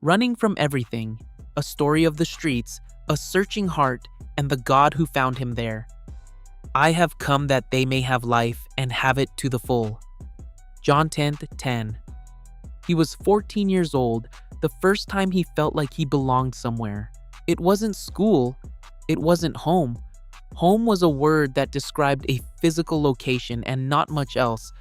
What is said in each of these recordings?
Running from everything, a story of the streets, a searching heart, and the God who found him there. I have come that they may have life and have it to the full. John 10:10. He was 14 years old, the first time he felt like he belonged somewhere. It wasn't school, it wasn't home. Home was a word that described a physical location and not much else.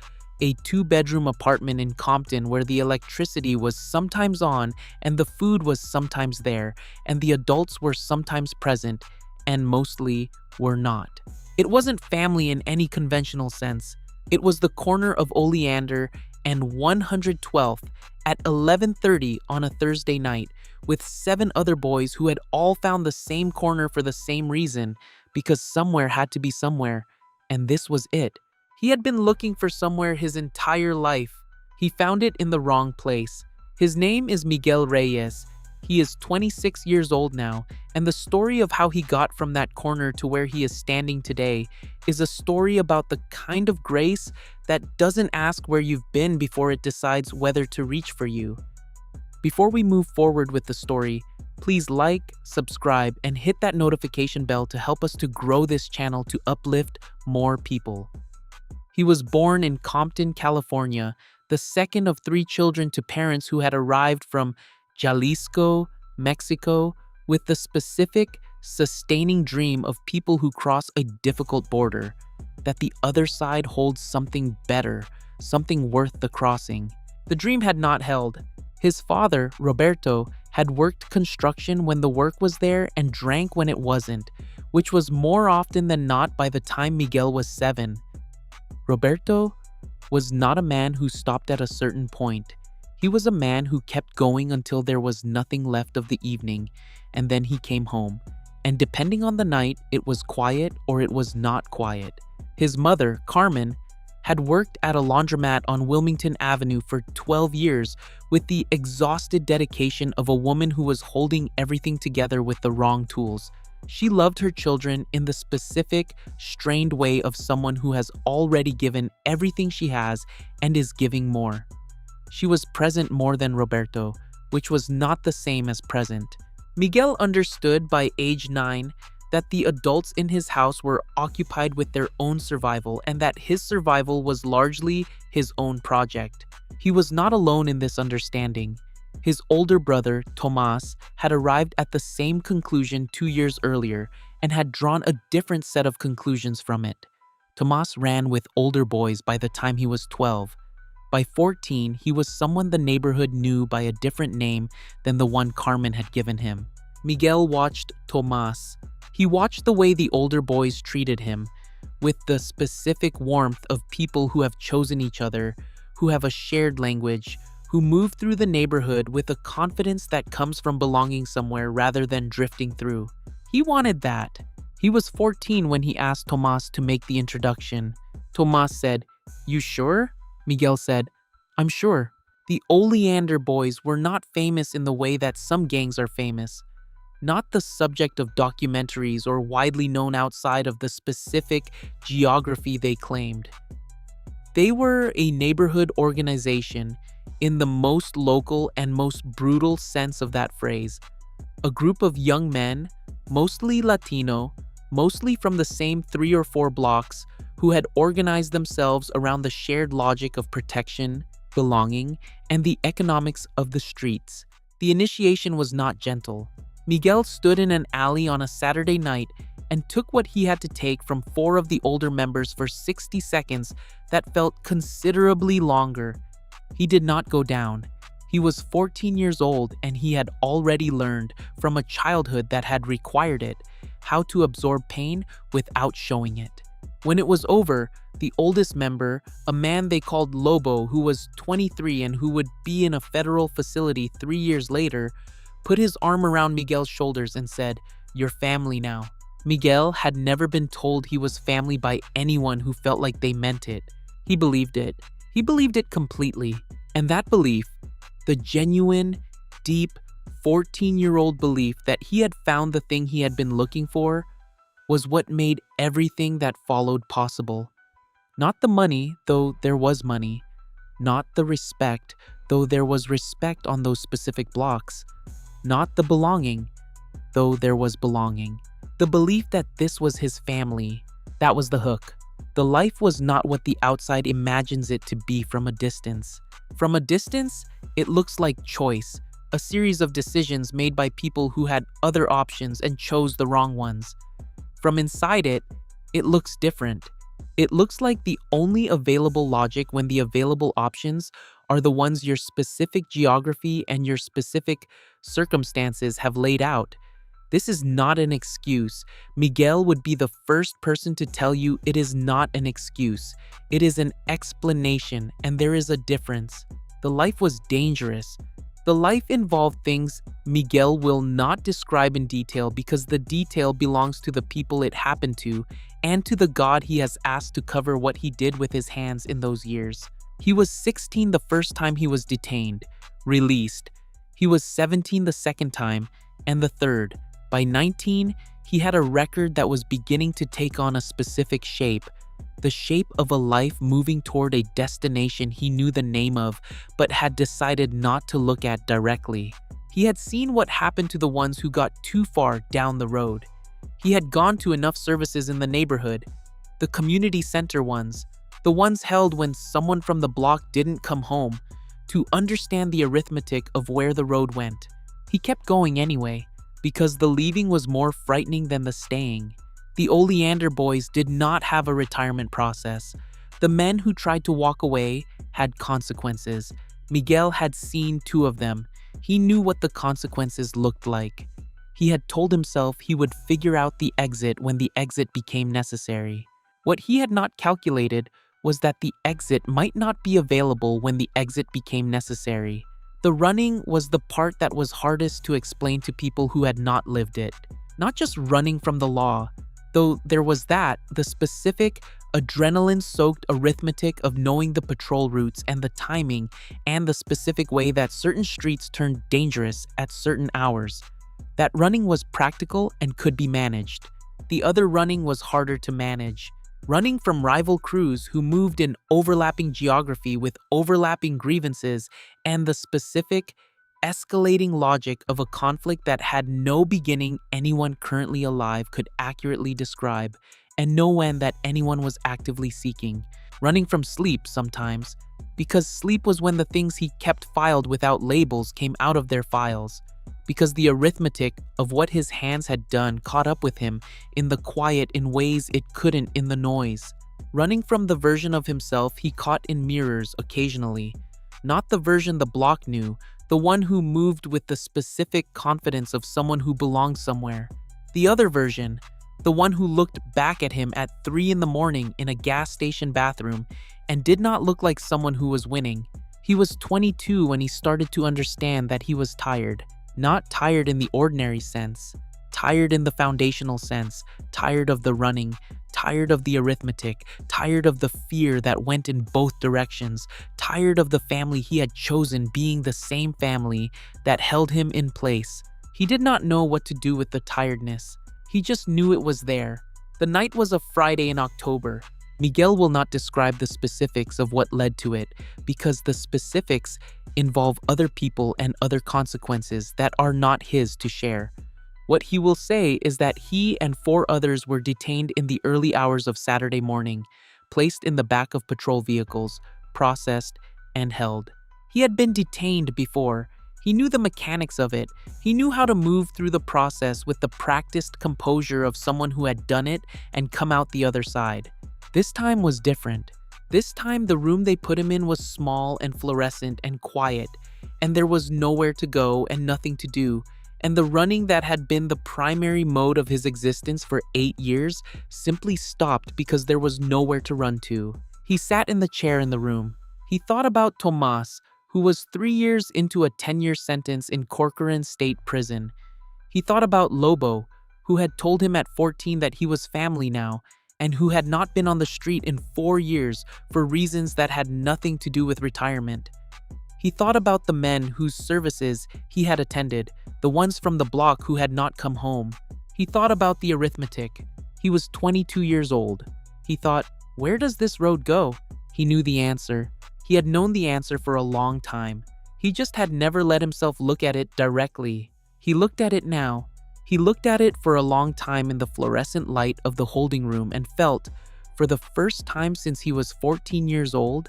A 2-bedroom apartment in Compton where the electricity was sometimes on and the food was sometimes there and the adults were sometimes present and mostly were not. It wasn't family in any conventional sense. It was the corner of Oleander and 112th at 11:30 on a Thursday night with 7 other boys who had all found the same corner for the same reason, because somewhere had to be somewhere, and this was it. He had been looking for somewhere his entire life. He found it in the wrong place. His name is Miguel Reyes. He is 26 years old now, and the story of how he got from that corner to where he is standing today is a story about the kind of grace that doesn't ask where you've been before it decides whether to reach for you. Before we move forward with the story, please like, subscribe, and hit that notification bell to help us to grow this channel to uplift more people. He was born in Compton, California, the second of 3 children to parents who had arrived from Jalisco, Mexico, with the specific, sustaining dream of people who cross a difficult border, that the other side holds something better, something worth the crossing. The dream had not held. His father, Roberto, had worked construction when the work was there and drank when it wasn't, which was more often than not by the time Miguel was 7. Roberto was not a man who stopped at a certain point. He was a man who kept going until there was nothing left of the evening, and then he came home. And depending on the night, it was quiet or it was not quiet. His mother, Carmen, had worked at a laundromat on Wilmington Avenue for 12 years with the exhausted dedication of a woman who was holding everything together with the wrong tools. She loved her children in the specific, strained way of someone who has already given everything she has and is giving more. She was present more than Roberto, which was not the same as present. Miguel understood by age 9 that the adults in his house were occupied with their own survival and that his survival was largely his own project. He was not alone in this understanding. His older brother, Tomas, had arrived at the same conclusion 2 years earlier and had drawn a different set of conclusions from it. Tomas ran with older boys by the time he was 12. By 14, he was someone the neighborhood knew by a different name than the one Carmen had given him. Miguel watched Tomas. He watched the way the older boys treated him, with the specific warmth of people who have chosen each other, who have a shared language, who move through the neighborhood with a confidence that comes from belonging somewhere rather than drifting through. He wanted that. He was 14 when he asked Tomas to make the introduction. Tomas said, "You sure?" Miguel said, "I'm sure." The Oleander boys were not famous in the way that some gangs are famous. Not the subject of documentaries or widely known outside of the specific geography they claimed. They were a neighborhood organization in the most local and most brutal sense of that phrase. A group of young men, mostly Latino, mostly from the same 3 or 4 blocks, who had organized themselves around the shared logic of protection, belonging, and the economics of the streets. The initiation was not gentle. Miguel stood in an alley on a Saturday night and took what he had to take from 4 of the older members for 60 seconds that felt considerably longer. He did not go down. He was 14 years old and he had already learned from a childhood that had required it how to absorb pain without showing it. When it was over, the oldest member, a man they called Lobo, who was 23 and who would be in a federal facility 3 years later, put his arm around Miguel's shoulders and said, "You're family now." Miguel had never been told he was family by anyone who felt like they meant it. He believed it. He believed it completely. And that belief, the genuine, deep, 14-year-old belief that he had found the thing he had been looking for, was what made everything that followed possible. Not the money, though there was money. Not the respect, though there was respect on those specific blocks. Not the belonging, though there was belonging. The belief that this was his family, that was the hook. The life was not what the outside imagines it to be from a distance. From a distance, it looks like choice, a series of decisions made by people who had other options and chose the wrong ones. From inside it, it looks different. It looks like the only available logic when the available options are the ones your specific geography and your specific circumstances have laid out. This is not an excuse. Miguel would be the first person to tell you it is not an excuse. It is an explanation, and there is a difference. The life was dangerous. The life involved things Miguel will not describe in detail because the detail belongs to the people it happened to and to the God he has asked to cover what he did with his hands in those years. He was 16 the first time he was detained, released. He was 17 the second time, and the third. By 19, he had a record that was beginning to take on a specific shape. The shape of a life moving toward a destination he knew the name of, but had decided not to look at directly. He had seen what happened to the ones who got too far down the road. He had gone to enough services in the neighborhood, the community center ones, the ones held when someone from the block didn't come home, to understand the arithmetic of where the road went. He kept going anyway, because the leaving was more frightening than the staying. The Oleander boys did not have a retirement process. The men who tried to walk away had consequences. Miguel had seen 2 of them. He knew what the consequences looked like. He had told himself he would figure out the exit when the exit became necessary. What he had not calculated was that the exit might not be available when the exit became necessary. The running was the part that was hardest to explain to people who had not lived it. Not just running from the law, though there was that, the specific, adrenaline-soaked arithmetic of knowing the patrol routes and the timing and the specific way that certain streets turned dangerous at certain hours. That running was practical and could be managed. The other running was harder to manage. Running from rival crews who moved in overlapping geography with overlapping grievances and the specific, escalating logic of a conflict that had no beginning anyone currently alive could accurately describe, and no end that anyone was actively seeking. Running from sleep sometimes, because sleep was when the things he kept filed without labels came out of their files. Because the arithmetic of what his hands had done caught up with him in the quiet in ways it couldn't in the noise. Running from the version of himself he caught in mirrors occasionally. Not the version the block knew, the one who moved with the specific confidence of someone who belonged somewhere. The other version, the one who looked back at him at 3 in the morning in a gas station bathroom and did not look like someone who was winning. He was 22 when he started to understand that he was tired. Not tired in the ordinary sense, tired in the foundational sense, tired of the running, tired of the arithmetic, tired of the fear that went in both directions, tired of the family he had chosen being the same family that held him in place. He did not know what to do with the tiredness. He just knew it was there. The night was a Friday in October. Miguel will not describe the specifics of what led to it, because the specifics involve other people and other consequences that are not his to share. What he will say is that he and 4 others were detained in the early hours of Saturday morning, placed in the back of patrol vehicles, processed, and held. He had been detained before. He knew the mechanics of it. He knew how to move through the process with the practiced composure of someone who had done it and come out the other side. This time was different. This time the room they put him in was small and fluorescent and quiet, and there was nowhere to go and nothing to do, and the running that had been the primary mode of his existence for 8 years simply stopped because there was nowhere to run to. He sat in the chair in the room. He thought about Tomas, who was 3 years into a 10-year sentence in Corcoran State Prison. He thought about Lobo, who had told him at 14 that he was family now, and who had not been on the street in 4 years for reasons that had nothing to do with retirement. He thought about the men whose services he had attended, the ones from the block who had not come home. He thought about the arithmetic. He was 22 years old. He thought, where does this road go? He knew the answer. He had known the answer for a long time. He just had never let himself look at it directly. He looked at it now. He looked at it for a long time in the fluorescent light of the holding room and felt, for the first time since he was 14 years old,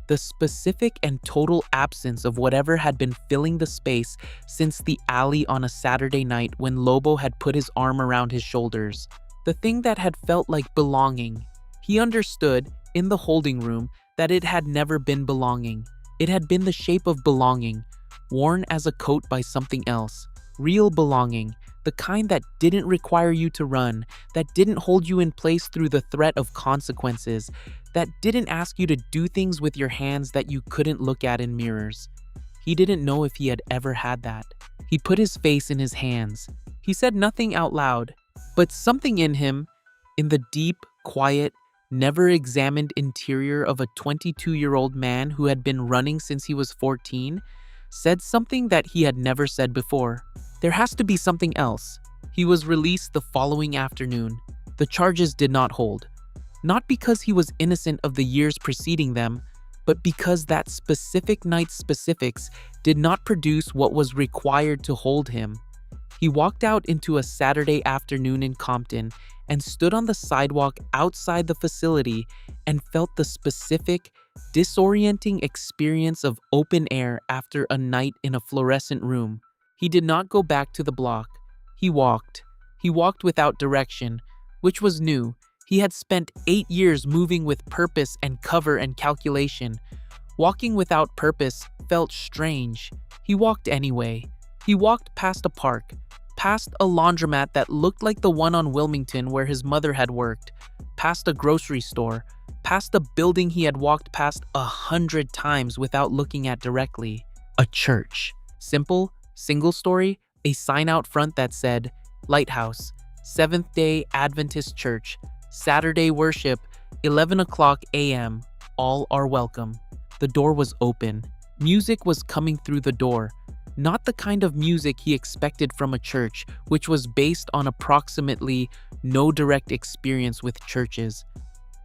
the specific and total absence of whatever had been filling the space since the alley on a Saturday night when Lobo had put his arm around his shoulders. The thing that had felt like belonging. He understood, in the holding room, that it had never been belonging. It had been the shape of belonging, worn as a coat by something else. Real belonging, the kind that didn't require you to run, that didn't hold you in place through the threat of consequences, that didn't ask you to do things with your hands that you couldn't look at in mirrors. He didn't know if he had ever had that. He put his face in his hands. He said nothing out loud, but something in him, in the deep, quiet, never examined interior of a 22-year-old man who had been running since he was 14, said something that he had never said before. There has to be something else. He was released the following afternoon. The charges did not hold. Not because he was innocent of the years preceding them, but because that specific night's specifics did not produce what was required to hold him. He walked out into a Saturday afternoon in Compton and stood on the sidewalk outside the facility and felt the specific, disorienting experience of open air after a night in a fluorescent room. He did not go back to the block. He walked. He walked without direction, which was new. He had spent 8 years moving with purpose and cover and calculation. Walking without purpose felt strange. He walked anyway. He walked past a park, past a laundromat that looked like the one on Wilmington where his mother had worked, past a grocery store, past a building he had walked past 100 times without looking at directly. A church. Simple, single story, a sign out front that said, Lighthouse, Seventh-day Adventist Church, Saturday worship, 11 o'clock a.m., all are welcome. The door was open. Music was coming through the door. Not the kind of music he expected from a church, which was based on approximately no direct experience with churches.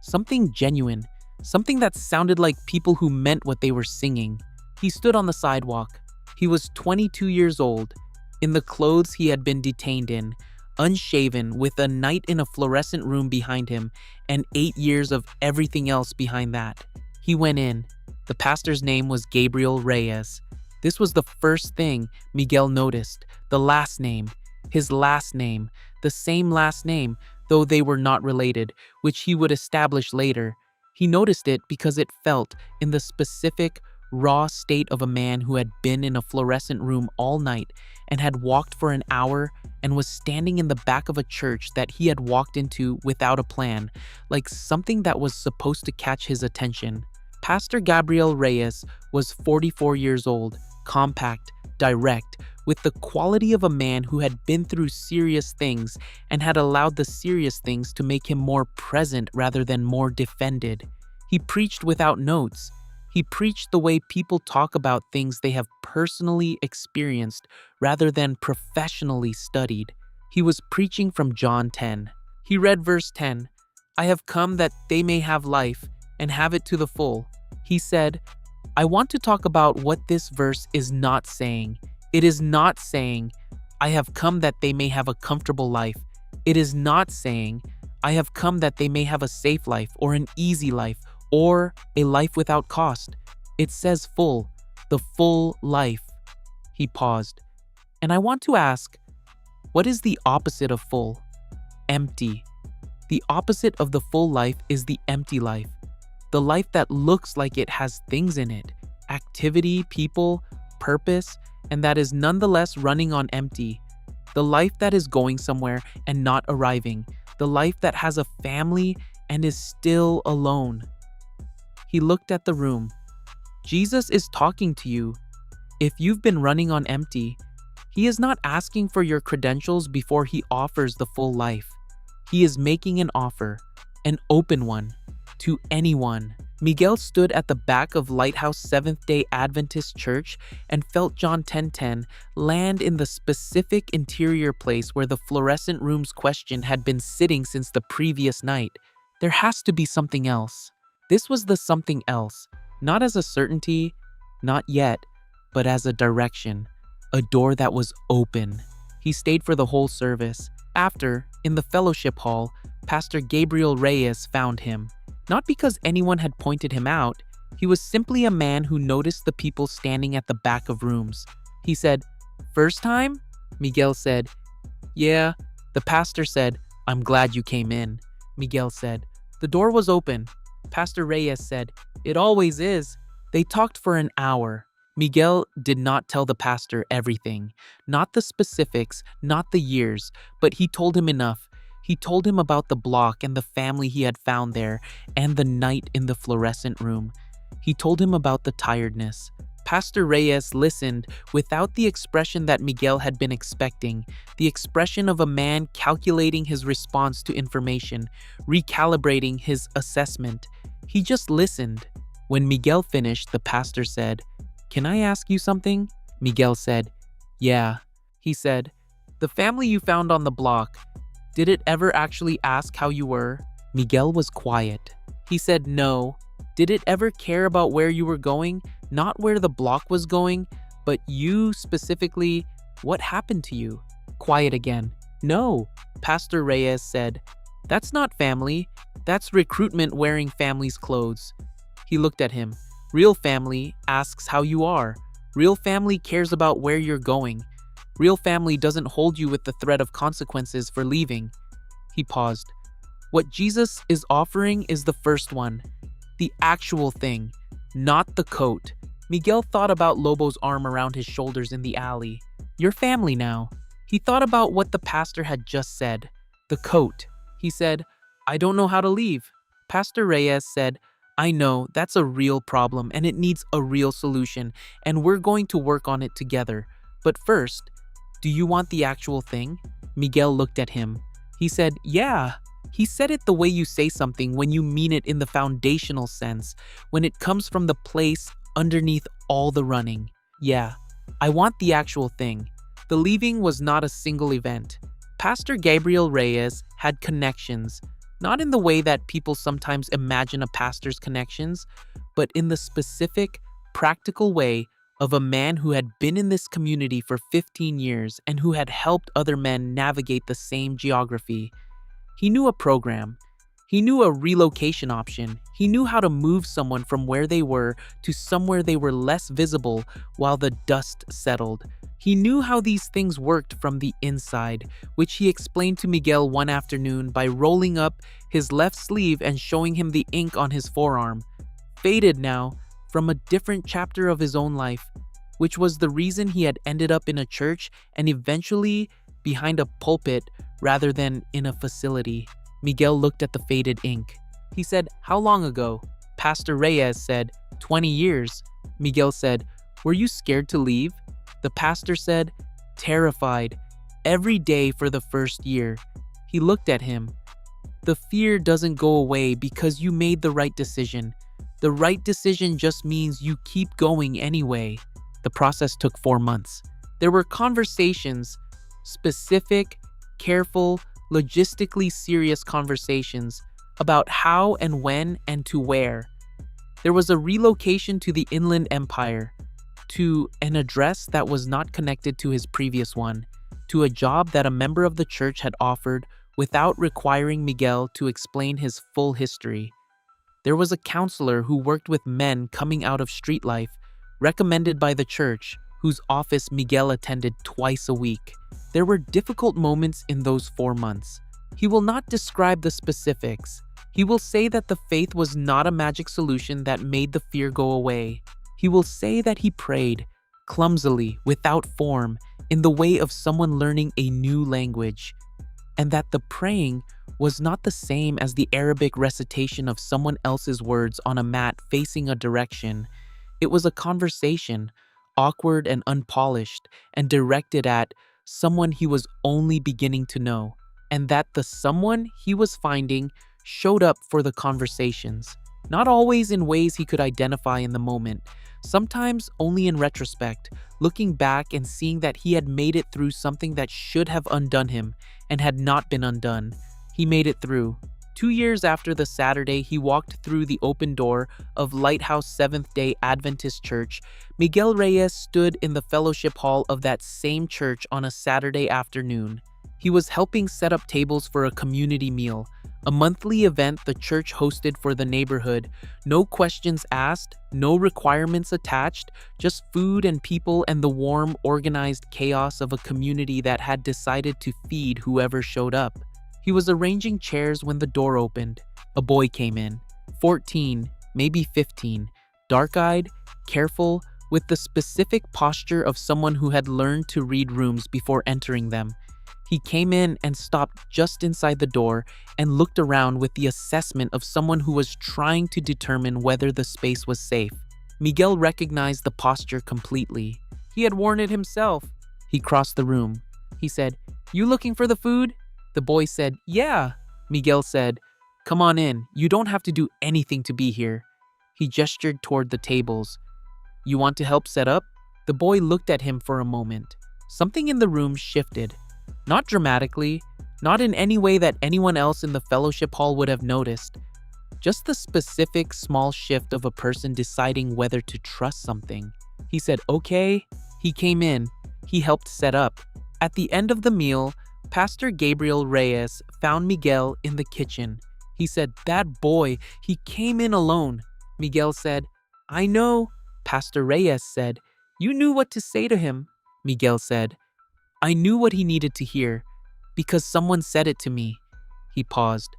Something genuine, something that sounded like people who meant what they were singing. He stood on the sidewalk. He was 22 years old, in the clothes he had been detained in, unshaven, with a night in a fluorescent room behind him, and 8 years of everything else behind that. He went in. The pastor's name was Miguel Reyes. This was the first thing Miguel noticed, the last name, his last name, the same last name, though they were not related, which he would establish later. He noticed it because it felt, in the specific, raw state of a man who had been in a fluorescent room all night and had walked for an hour and was standing in the back of a church that he had walked into without a plan, like something that was supposed to catch his attention. Pastor Miguel Reyes was 44 years old, compact, direct, with the quality of a man who had been through serious things and had allowed the serious things to make him more present rather than more defended. He preached without notes. He preached the way people talk about things they have personally experienced rather than professionally studied. He was preaching from John 10. He read verse 10, "I have come that they may have life and have it to the full." He said, I want to talk about what this verse is not saying. It is not saying, I have come that they may have a comfortable life. It is not saying, I have come that they may have a safe life or an easy life or a life without cost. It says full, the full life. He paused. And I want to ask, what is the opposite of full? Empty. The opposite of the full life is the empty life. The life that looks like it has things in it, activity, people, purpose, and that is nonetheless running on empty. The life that is going somewhere and not arriving. The life that has a family and is still alone. He looked at the room. Jesus is talking to you. If you've been running on empty, he is not asking for your credentials before he offers the full life. He is making an offer, an open one, to anyone. Miguel stood at the back of Lighthouse Seventh-day Adventist Church and felt John 10:10 land in the specific interior place where the fluorescent room's question had been sitting since the previous night. There has to be something else. This was the something else, not as a certainty, not yet, but as a direction, a door that was open. He stayed for the whole service. After, in the fellowship hall, Pastor Gabriel Reyes found him. Not because anyone had pointed him out, he was simply a man who noticed the people standing at the back of rooms. He said, "First time?" Miguel said, "Yeah." The pastor said, "I'm glad you came in." Miguel said, "The door was open." Pastor Reyes said, "It always is." They talked for an hour. Miguel did not tell the pastor everything, not the specifics, not the years, but he told him enough. He told him about the block and the family he had found there and the night in the fluorescent room. He told him about the tiredness. Pastor Reyes listened without the expression that Miguel had been expecting, the expression of a man calculating his response to information, recalibrating his assessment. He just listened. When Miguel finished, the pastor said, "Can I ask you something?" Miguel said, "Yeah." He said, "The family you found on the block, did it ever actually ask how you were?" Miguel was quiet. He said, "No." "Did it ever care about where you were going? Not where the block was going, but you specifically, what happened to you?" Quiet again. "No." Pastor Reyes said, "That's not family. That's recruitment wearing family's clothes." He looked at him. "Real family asks how you are. Real family cares about where you're going. Real family doesn't hold you with the threat of consequences for leaving." He paused. "What Jesus is offering is the first one. The actual thing, not the coat." Miguel thought about Lobo's arm around his shoulders in the alley. "Your family now." He thought about what the pastor had just said. "The coat." He said, "I don't know how to leave." Pastor Reyes said, "I know, that's a real problem and it needs a real solution, and we're going to work on it together. But first, do you want the actual thing?" Miguel looked at him. He said, "Yeah." He said it the way you say something when you mean it in the foundational sense, when it comes from the place underneath all the running. "Yeah, I want the actual thing." The leaving was not a single event. Pastor Gabriel Reyes had connections, not in the way that people sometimes imagine a pastor's connections, but in the specific, practical way of a man who had been in this community for 15 years and who had helped other men navigate the same geography. He knew a program. He knew a relocation option. He knew how to move someone from where they were to somewhere they were less visible while the dust settled. He knew how these things worked from the inside, which he explained to Miguel one afternoon by rolling up his left sleeve and showing him the ink on his forearm. Faded now, from a different chapter of his own life, which was the reason he had ended up in a church and eventually behind a pulpit rather than in a facility. Miguel looked at the faded ink. He said, "How long ago?" Pastor Reyes said, 20 years. Miguel said, "Were you scared to leave?" The pastor said, "Terrified. Every day for the first year." He looked at him. "The fear doesn't go away because you made the right decision. The right decision just means you keep going anyway." The process took 4 months. There were conversations, specific, careful, logistically serious conversations about how and when and to where. There was a relocation to the Inland Empire, to an address that was not connected to his previous one, to a job that a member of the church had offered without requiring Miguel to explain his full history. There was a counselor who worked with men coming out of street life, recommended by the church, whose office Miguel attended twice a week. There were difficult moments in those 4 months. He will not describe the specifics. He will say that the faith was not a magic solution that made the fear go away. He will say that he prayed, clumsily, without form, in the way of someone learning a new language, and that the praying was not the same as the Arabic recitation of someone else's words on a mat facing a direction. It was a conversation, awkward and unpolished, and directed at someone he was only beginning to know, and that the someone he was finding showed up for the conversations, not always in ways he could identify in the moment, sometimes only in retrospect, looking back and seeing that he had made it through something that should have undone him and had not been undone. He made it through. 2 years after the Saturday he walked through the open door of Lighthouse Seventh-day Adventist Church, Miguel Reyes stood in the fellowship hall of that same church on a Saturday afternoon. He was helping set up tables for a community meal, a monthly event the church hosted for the neighborhood. No questions asked, no requirements attached, just food and people and the warm, organized chaos of a community that had decided to feed whoever showed up. He was arranging chairs when the door opened. A boy came in, 14, maybe 15, dark-eyed, careful, with the specific posture of someone who had learned to read rooms before entering them. He came in and stopped just inside the door and looked around with the assessment of someone who was trying to determine whether the space was safe. Miguel recognized the posture completely. He had worn it himself. He crossed the room. He said, "You looking for the food?" The boy said, "Yeah." Miguel said, "Come on in. You don't have to do anything to be here." He gestured toward the tables. "You want to help set up?" The boy looked at him for a moment. Something in the room shifted. Not dramatically, not in any way that anyone else in the fellowship hall would have noticed. Just the specific small shift of a person deciding whether to trust something. He said, "Okay." He came in. He helped set up. At the end of the meal, Pastor Gabriel Reyes found Miguel in the kitchen. He said, "That boy, he came in alone." Miguel said, "I know." Pastor Reyes said, "You knew what to say to him." Miguel said, "I knew what he needed to hear, because someone said it to me." He paused.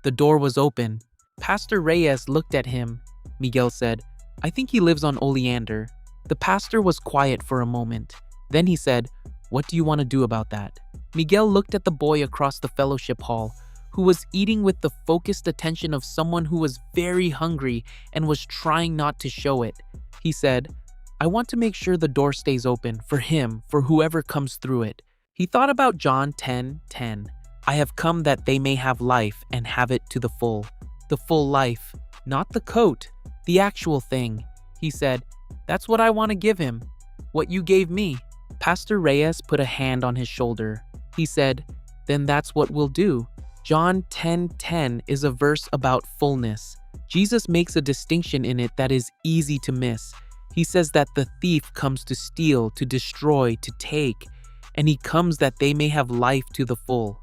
The door was open. Pastor Reyes looked at him. Miguel said, "I think he lives on Oleander." The pastor was quiet for a moment. Then he said, "What do you want to do about that?" Miguel looked at the boy across the fellowship hall, who was eating with the focused attention of someone who was very hungry and was trying not to show it. He said, "I want to make sure the door stays open for him, for whoever comes through it." He thought about John 10:10. "I have come that they may have life and have it to the full." The full life, not the coat, the actual thing. He said, "That's what I want to give him. What you gave me." Pastor Reyes put a hand on his shoulder. He said, "Then that's what we'll do." John 10:10 is a verse about fullness. Jesus makes a distinction in it that is easy to miss. He says that the thief comes to steal, to destroy, to take, and he comes that they may have life to the full.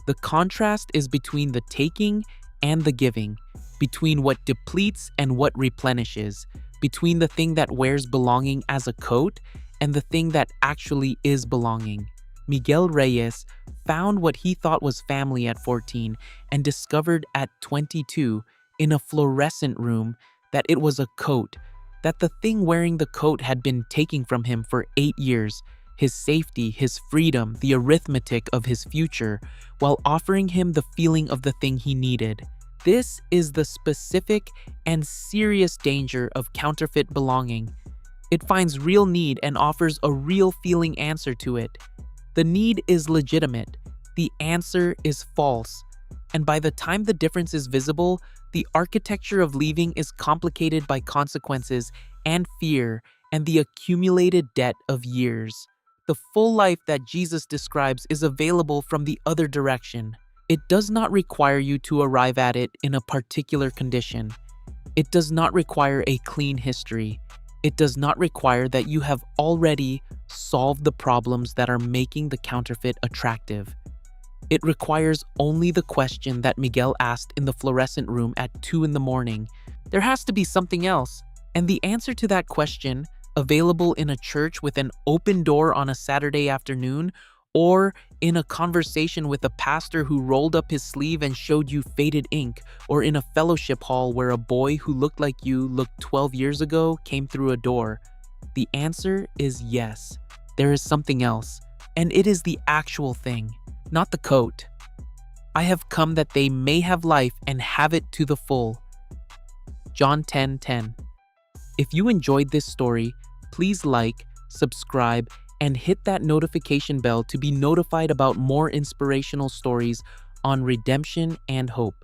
The contrast is between the taking and the giving, between what depletes and what replenishes, between the thing that wears belonging as a coat and the thing that actually is belonging. Miguel Reyes found what he thought was family at 14 and discovered at 22 in a fluorescent room that it was a coat, that the thing wearing the coat had been taking from him for 8 years, his safety, his freedom, the arithmetic of his future, while offering him the feeling of the thing he needed. This is the specific and serious danger of counterfeit belonging. It finds real need and offers a real feeling answer to it. The need is legitimate. The answer is false. And by the time the difference is visible, the architecture of leaving is complicated by consequences and fear and the accumulated debt of years. The full life that Jesus describes is available from the other direction. It does not require you to arrive at it in a particular condition. It does not require a clean history. It does not require that you have already solved the problems that are making the counterfeit attractive. It requires only the question that Miguel asked in the fluorescent room at 2 in the morning. There has to be something else. And the answer to that question, available in a church with an open door on a Saturday afternoon, or in a conversation with a pastor who rolled up his sleeve and showed you faded ink, or in a fellowship hall where a boy who looked like you looked 12 years ago came through a door. The answer is yes. There is something else, and it is the actual thing, not the coat. I have come that they may have life and have it to the full. John 10:10. If you enjoyed this story, please like, subscribe, and hit that notification bell to be notified about more inspirational stories on redemption and hope.